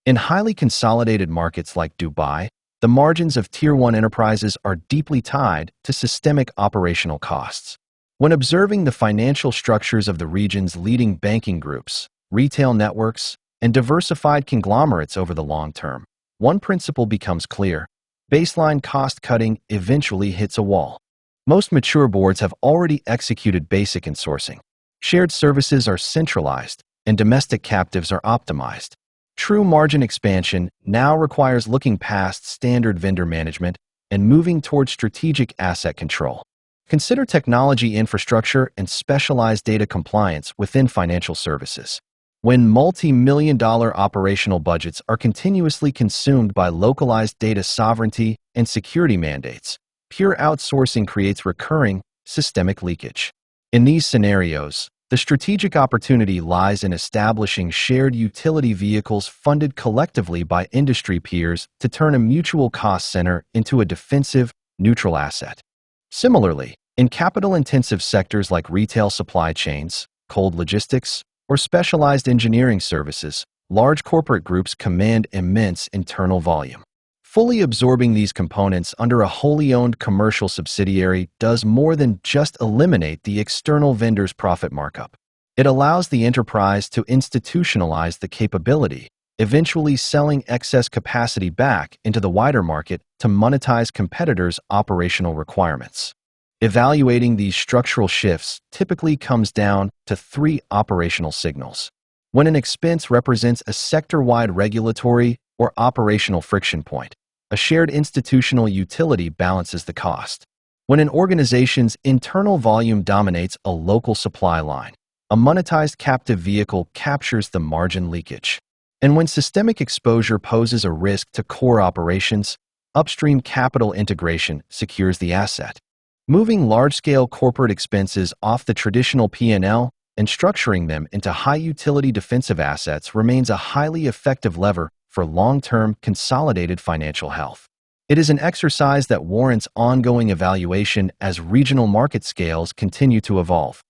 In highly consolidated markets like Dubai, the margins of Tier 1 enterprises are deeply tied to systemic operational costs. When observing the financial structures of the region's leading banking groups, retail networks, and diversified conglomerates over the long term, one principle becomes clear: baseline cost cutting eventually hits a wall. Most mature boards have already executed basic insourcing. Shared services are centralized, and domestic captives are optimized. True margin expansion now requires looking past standard vendor management and moving towards strategic asset control. Consider technology infrastructure and specialized data compliance within financial services. When multi-million-dollar operational budgets are continuously consumed by localized data sovereignty and security mandates, pure outsourcing creates recurring, systemic leakage. In these scenarios, the strategic opportunity lies in establishing shared utility vehicles funded collectively by industry peers to turn a mutual cost center into a defensive, neutral asset. Similarly, in capital-intensive sectors like retail supply chains, cold logistics, or specialized engineering services, large corporate groups command immense internal volume. Fully absorbing these components under a wholly owned commercial subsidiary does more than just eliminate the external vendor's profit markup. It allows the enterprise to institutionalize the capability, eventually selling excess capacity back into the wider market to monetize competitors' operational requirements. Evaluating these structural shifts typically comes down to three operational signals. When an expense represents a sector-wide regulatory or operational friction point, a shared institutional utility balances the cost. When an organization's internal volume dominates a local supply line, a monetized captive vehicle captures the margin leakage. And when systemic exposure poses a risk to core operations, upstream capital integration secures the asset. Moving large-scale corporate expenses off the traditional P&L and structuring them into high-utility defensive assets remains a highly effective lever for long-term consolidated financial health. It is an exercise that warrants ongoing evaluation as regional market scales continue to evolve.